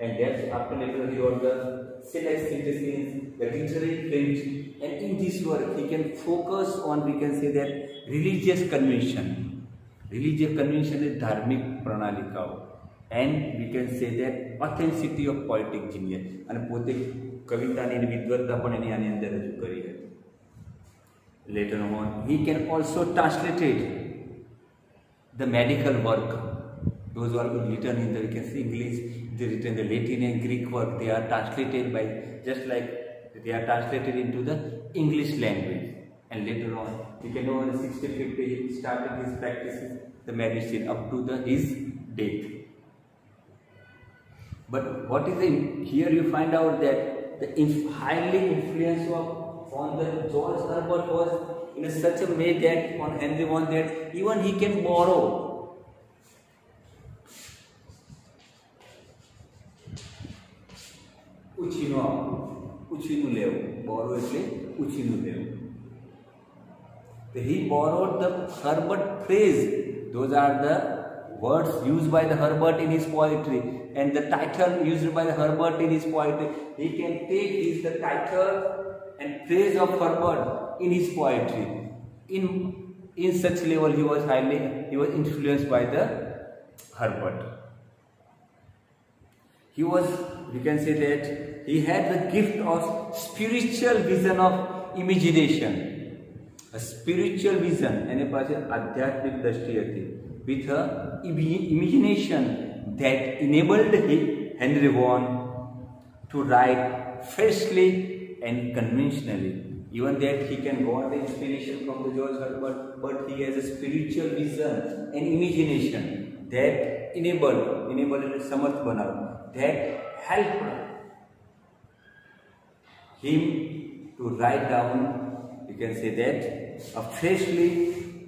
and that's after later he wrote the select citizens, the literary French, and in this work he can focus on, we can say that, religious convention. Religious convention is धार्मिक प्रणालिकाओं, and we can say that authenticity of poetic genius, અને પોતે કવિતાની વિદ્વત્તા પણ એની આની અંદર રજૂ કરી હતી. Later on he can also translated the medical work. Those were written in the, we can say, English, they written the Latin and Greek work, they are translated by, just like they are translated into the English language. And later on, we can know in 1650 he started his practices, the medicine, up to his death. But what is the, here you find out that the highly influence on the George Herbert was in such a way that on Henry Vaughan that even he can borrow ઉછીનું લેવું, borrow એટલે ઉછીનું લેવું. He borrowed the Herbert phrase. Those are the words used by the Herbert in his poetry, and the title used by the Herbert in his poetry. He can take the title and phrase of Herbert in his poetry. In such level he was influenced by the Herbert. He was, we can say that he had the gift of spiritual vision of imagination. A spiritual vision, and a आध्यात्मिक दृष्टि थी, with a imagination that enabled Henry Vaughan to write freshly and conventionally. Even that he can got the inspiration from the George Herbert, but he has a spiritual vision and imagination that enabled samarth banav, that helped him to write down, you can say that, freshly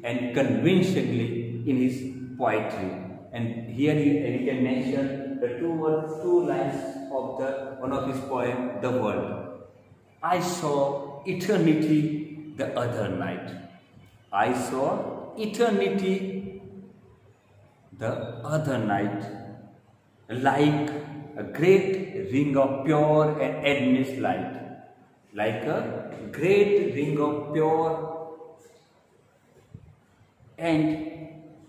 and convincingly in his poetry. And here we can mention the two lines of one of his poem, The World. I saw eternity the other night. I saw eternity the other night, like a great ring of pure and endless light. Like a great ring of pure and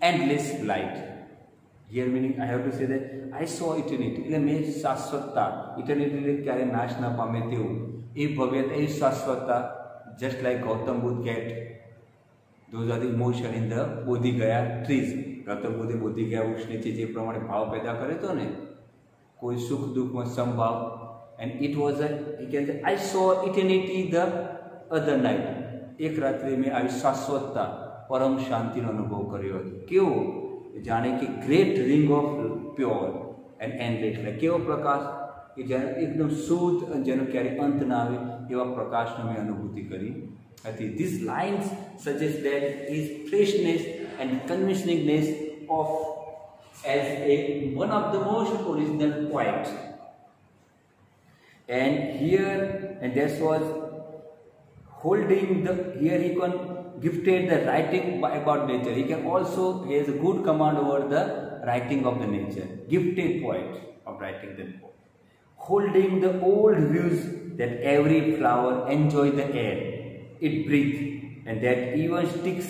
endless light. Here meaning I have to say that I saw eternity. એટલે મેં શાશ્વતતા, eternity એટલે ક્યારે નાશ ના પામે તેવું, એ ભવ્યતા, એ શાશ્વતતા, just like Gautam Buddha get. Those are the emotion in the Bodhi Gaya trees. Gautam Buddha Bodhi Gaya વૃક્ષ નીચે જે પ્રમાણે ભાવ પેદા કરે તો ને, કોઈ સુખ દુઃખમાં સમભાવ. And it was you can say, I saw eternity the other night. એક રાત્રે મેં આવી શાશ્વતતા, પરમ શાંતિનો અનુભવ કર્યો હતો. કેવો? જાણે કે great ring of pure and endless, એટલે કેવો પ્રકાશ કે જ્યારે એકદમ શુદ્ધ અને જેનો ક્યારેય અંત ના આવે એવા પ્રકાશનો મેં અનુભૂતિ કરી હતી. These lines suggest that his freshness and convincingness of as one of the most original poets. And here, and that was holding the, here he can gifted the writing about nature. He can also, he has a good command over the writing of the nature. Gifted poet of writing the poem. Holding the old views that every flower enjoy the air it breathes, and that even sticks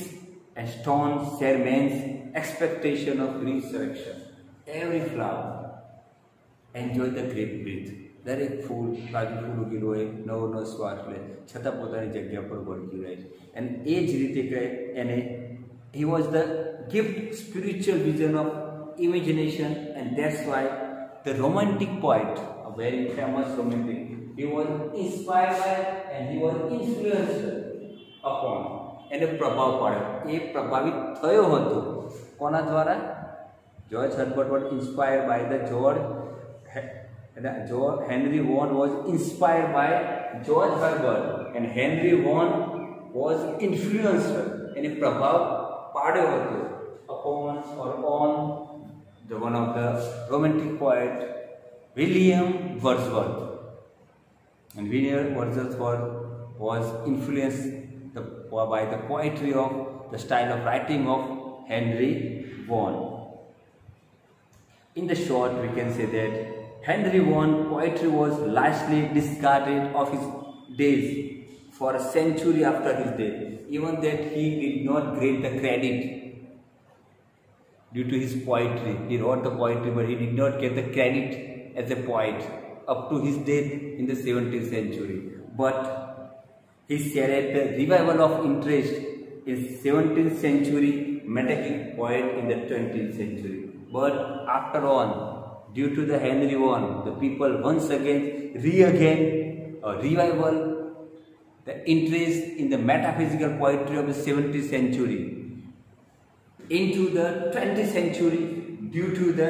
and stones share man's expectation of resurrection. Every flower enjoy the great breath. દરેક ફૂલ, બાકી ફૂલ ઉગેલું હોય, નવો નવો શ્વાસ લે, છતાં પોતાની જગ્યા પર વળગી રહે છે. અને એ જ રીતે કહે એને, he was the gift spiritual vision of imagination, and that's why the romantic poet, a very famous romantic, he was inspired by and he was influenced upon, એને પ્રભાવ પાડ્યો, એ પ્રભાવિત થયો હતો કોના દ્વારા? George Herbert was inspired by the Henry Vaughan was inspired by George Herbert, and Henry Vaughan was influenced and प्रभाव पाड्यो હતો upon or on the one of the romantic poet William Wordsworth. And William Wordsworth was influenced by the poetry of the style of writing of Henry Vaughan. In the short, we can say that Henry I poetry was largely discarded of his days for a century after his death. Even that he did not get the credit due to his poetry. He wrote the poetry, but he did not get the credit as a poet up to his death in the 17th century. But he shared the revival of interest in 17th century metaphysical poet in the 20th century. But after all, due to the Henry I, the people once again regained a revival, the interest in the metaphysical poetry of the 17th century into the 20th century due to the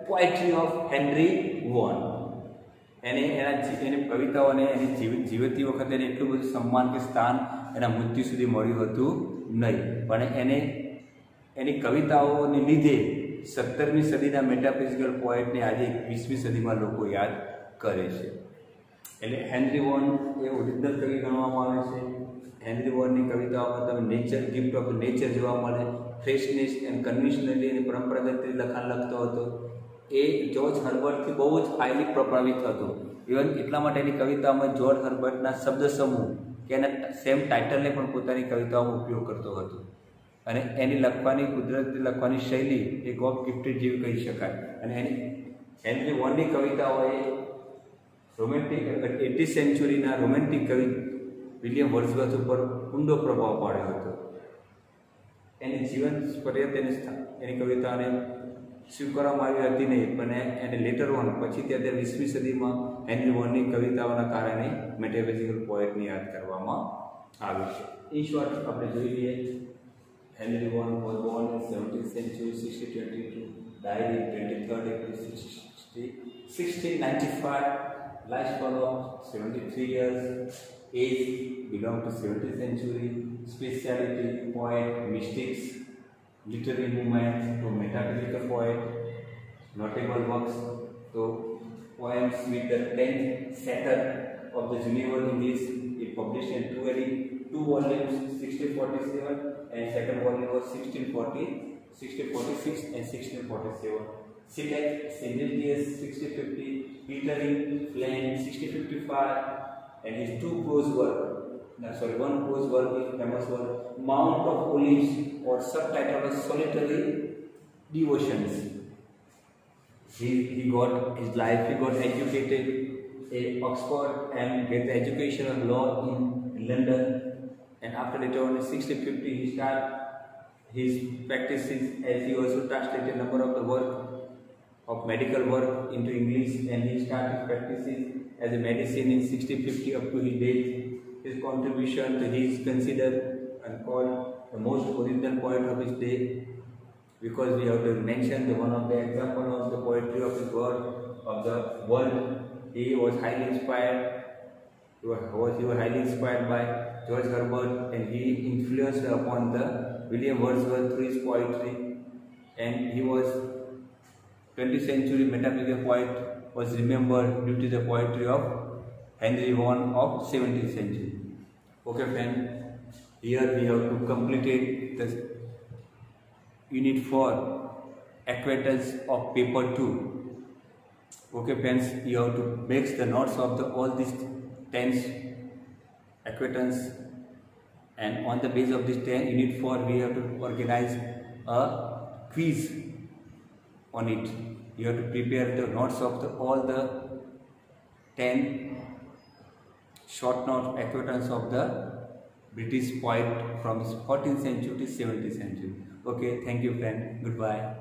poetry of Henry I. એની કવિતાઓને એની જીવતી વખતે એને એટલું બધું સન્માન કે સ્થાન એના મૃત્યુ સુધી મળ્યું હતું નહીં, પણ એની કવિતાઓને લીધે 17મી સદીના મેટાફિઝિકલ પોએટને આજે 20મી સદીમાં લોકો યાદ કરે છે. એટલે હેનરી વોન એ ઓરિજિનલ કવિ ગણવામાં આવે છે. હેનરી વોનની કવિતાઓમાં તમે નેચર, ગિફ્ટ ઓફ નેચર જોવા મળે. ફ્રેશનેસ એન્ડ કન્વેન્શનલી અને પરંપરાગત લખાણ લખતો હતો. એ જ્યોર્જ હર્બર્ટથી બહુ જ હાઈલી પ્રભાવિત હતો. ઇવન એટલા માટે એની કવિતાઓમાં જ્યોર્જ હર્બર્ટના શબ્દ સમૂહ કે એના સેમ ટાઇટલને પણ પોતાની કવિતાઓમાં ઉપયોગ કરતો હતો. અને એની લખવાની કુદરતી લખવાની શૈલી એ ગોડ ગિફ્ટેડ જેવી કહી શકાય. અને એની હેનરી વોનની કવિતાઓએ રોમેન્ટિક 18th સેન્ચુરીના રોમેન્ટિક કવિ વિલિયમ વર્ડસવર્થ ઉપર ઊંડો પ્રભાવ પાડ્યો હતો. એની જીવન પર્યંત એની કવિતાઓને સ્વીકારવામાં આવી હતી નહીં, પણ એને લેટર ઓન પછીથી અત્યારે 20મી સદીમાં હેનરી વોનની કવિતાઓના કારણે મેટાફિઝિકલ પોએટને યાદ કરવામાં આવ્યું છે. ઇન શોર્ટ આપણે જોઈ લઈએ. Henry Vaughan was born in 17th century 1622, died in 23rd April 1695, lifespan of 73 years, age belong to 17th century, speciality poet, mystics, literary movement to metaphysical poet, notable works to poems with the 10th Saturn of the Geneva English. It published in two volumes, 1647 and second volume was 1646 and 1647. Select Sibelius 1650, Petering Flame 1655, and his one prose work is famous work, Mount of Olives, or subtitle was Solitary Devotions. He got his life, he got educated at Oxford and get the education of law in London, and after later on in 1650 he started his practices as he also translated a number of the work of medical work into English, and he started practices as a medicine in 1650 up to his death. His contribution to he is considered and called the most original poet of his day, because we have to mention one of the example of the poetry of his world of the world. He was highly inspired. He was highly inspired by George Herbert, and he influenced upon the William Wordsworth through his poetry. And he was 20th century metaphysical poet, was remembered due to the poetry of Henry I of 17th century. Okay friend, here we have to complete the unit 4, acquaintance of paper 2. Okay friends, you have to make the notes of all these 10 acquaintance, and on the base of this 10 unit 4 we have to organize a quiz on it. You have to prepare the notes of all the 10 short note acquaintance of the British poet from 14th century to 17th century. Okay, thank you friend. Goodbye.